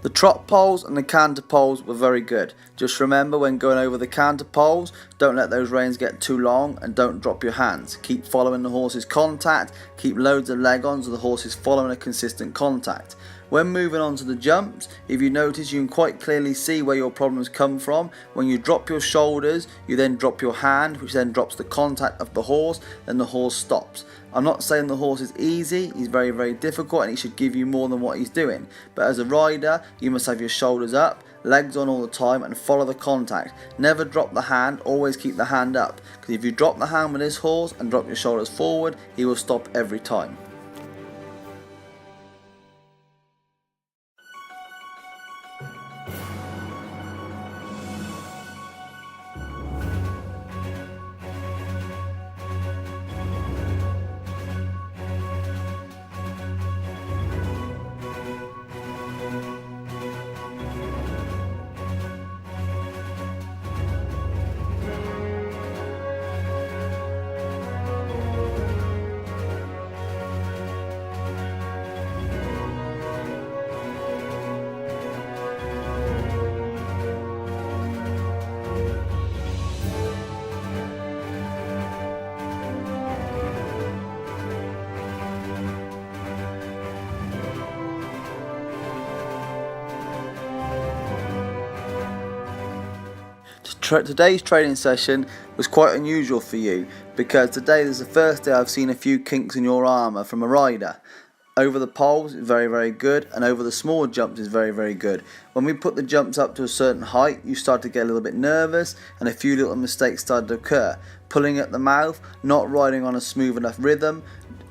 The trot poles and the canter poles were very good. Just remember, when going over the canter poles, don't let those reins get too long and don't drop your hands. Keep following the horse's contact, keep loads of leg on so the horse is following a consistent contact. When moving on to the jumps, if you notice, you can quite clearly see where your problems come from. When you drop your shoulders, you then drop your hand, which then drops the contact of the horse, then the horse stops. I'm not saying the horse is easy, he's very, very difficult and he should give you more than what he's doing. But as a rider, you must have your shoulders up, legs on all the time and follow the contact. Never drop the hand, always keep the hand up. Because if you drop the hand with this horse and drop your shoulders forward, he will stop every time. Today's training session was quite unusual for you because today is the first day I've seen a few kinks in your armour from a rider. Over the poles is very, very good, and over the small jumps is very, very good. When we put the jumps up to a certain height, you start to get a little bit nervous and a few little mistakes started to occur. Pulling at the mouth, not riding on a smooth enough rhythm,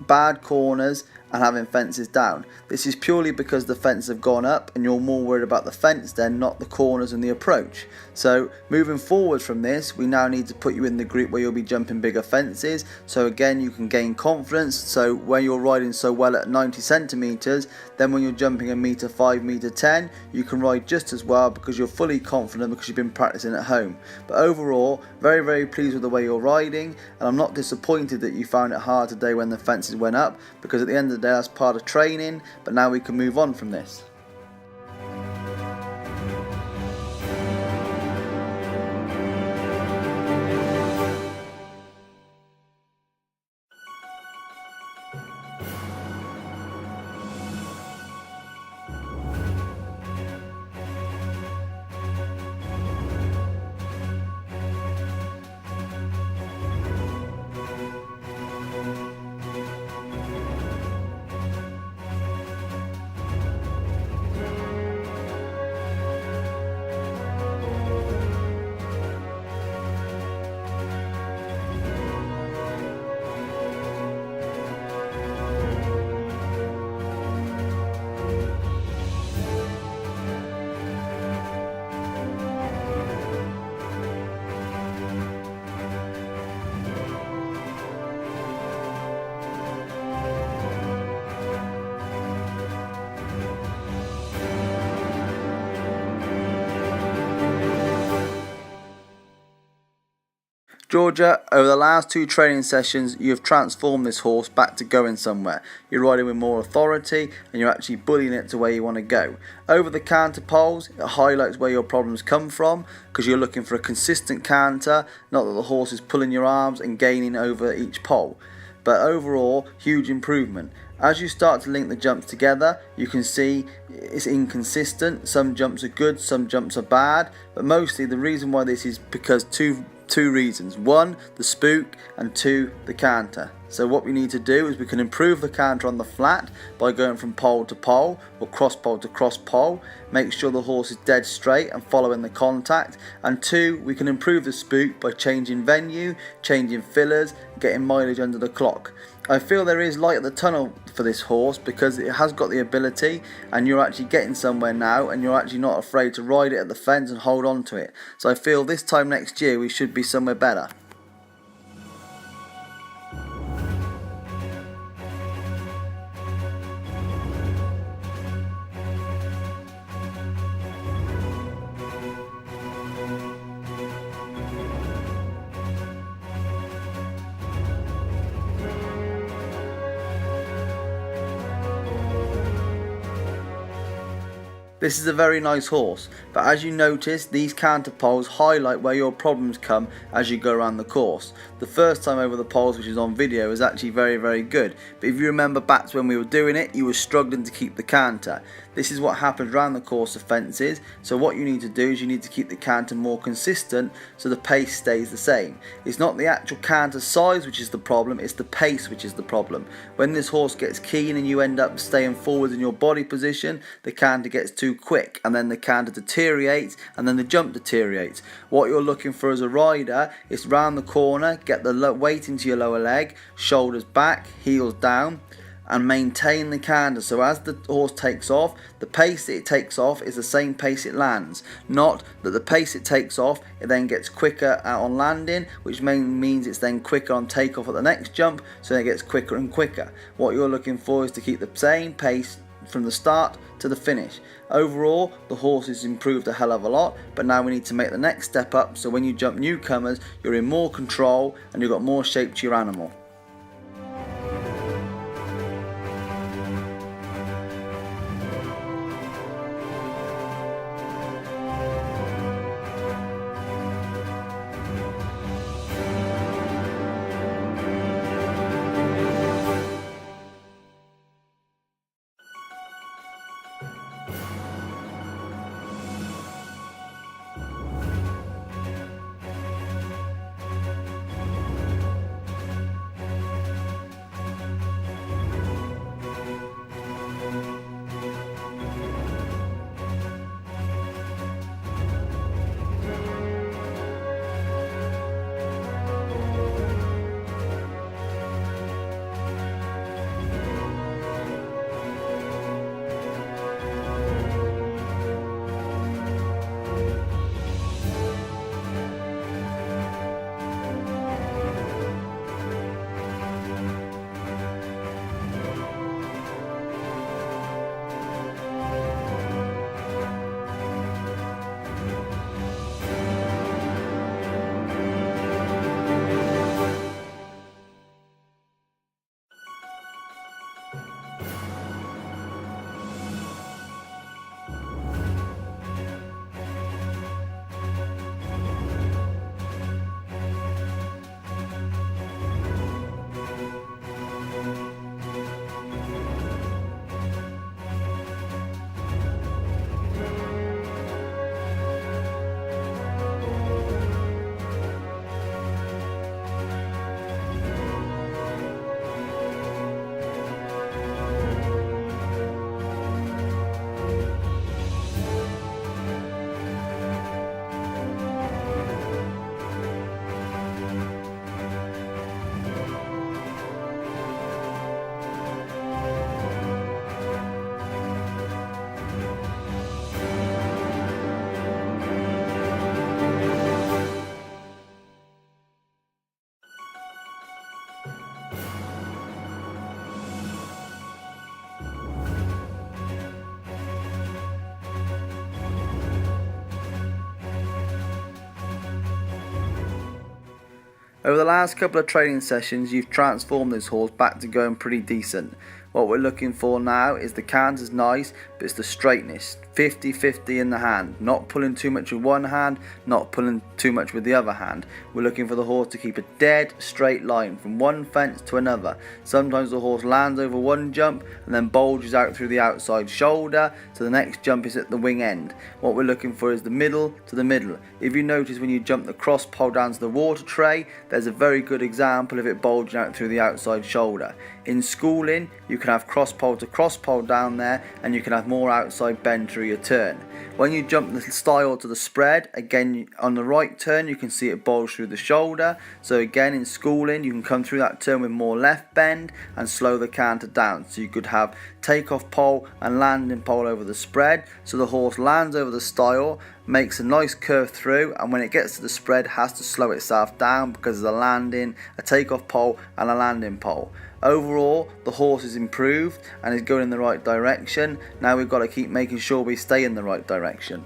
bad corners and having fences down. This is purely because the fences have gone up and you're more worried about the fence then, not the corners and the approach. So moving forward from this, we now need to put you in the group where you'll be jumping bigger fences, so again you can gain confidence. So when you're riding so well at 90 centimeters, then when you're jumping a meter 5, meter 10, you can ride just as well because you're fully confident because you've been practicing at home. But overall, very, very pleased with the way you're riding, and I'm not disappointed that you found it hard today when the fences went up, because at the end of the day that's part of training. But now we can move on from this. Georgia, over the last 2 training sessions, you have transformed this horse back to going somewhere. You're riding with more authority and you're actually bullying it to where you want to go. Over the canter poles, it highlights where your problems come from because you're looking for a consistent canter, not that the horse is pulling your arms and gaining over each pole. But overall, huge improvement. As you start to link the jumps together, you can see it's inconsistent. Some jumps are good, some jumps are bad, but mostly the reason why this is because two reasons. 1, the spook, and 2, the canter. So what we need to do is we can improve the canter on the flat by going from pole to pole or cross pole to cross pole. Make sure the horse is dead straight and following the contact. And 2, we can improve the spook by changing venue, changing fillers, getting mileage under the clock. I feel there is light at the tunnel for this horse because it has got the ability, and you're actually getting somewhere now and you're actually not afraid to ride it at the fence and hold on to it. So I feel this time next year we should be somewhere better. This is a very nice horse, but as you notice, these canter poles highlight where your problems come as you go around the course. The first time over the poles, which is on video, was actually very good, but if you remember back to when we were doing it, you were struggling to keep the canter. This is what happens around the course of fences, so what you need to do is you need to keep the canter more consistent so the pace stays the same. It's not the actual canter size which is the problem, it's the pace which is the problem. When this horse gets keen and you end up staying forward in your body position, the canter gets too quick, and then the canter deteriorates, and then the jump deteriorates. What you're looking for as a rider is round the corner, get the weight into your lower leg, shoulders back, heels down, and maintain the canter. So as the horse takes off, the pace that it takes off is the same pace it lands. Not that the pace it takes off, it then gets quicker out on landing, which means it's then quicker on takeoff at the next jump, so it gets quicker and quicker. What you're looking for is to keep the same pace from the start to the finish. Overall, the horse has improved a hell of a lot, but now we need to make the next step up, so when you jump newcomers, you're in more control and you've got more shape to your animal. Over the last couple of training sessions, you've transformed this horse back to going pretty decent. What we're looking for now is the canter's nice, but it's the straightness. 50-50 in the hand, not pulling too much with one hand, not pulling too much with the other hand. We're looking for the horse to keep a dead straight line from one fence to another. Sometimes the horse lands over one jump and then bulges out through the outside shoulder, so the next jump is at the wing end. What we're looking for is the middle to the middle. If you notice when you jump the cross pole down to the water tray, there's a very good example of it bulging out through the outside shoulder. In schooling, you can have cross pole to cross pole down there, and you can have more outside bend through your turn. When you jump the style to the spread, again on the right turn you can see it bulge through the shoulder, so again in schooling you can come through that turn with more left bend and slow the canter down, so you could have takeoff pole and landing pole over the spread, so the horse lands over the style, makes a nice curve through, and when it gets to the spread has to slow itself down because of the landing, a takeoff pole and a landing pole. Overall, the horse is improved and is going in the right direction. Now we've got to keep making sure we stay in the right direction.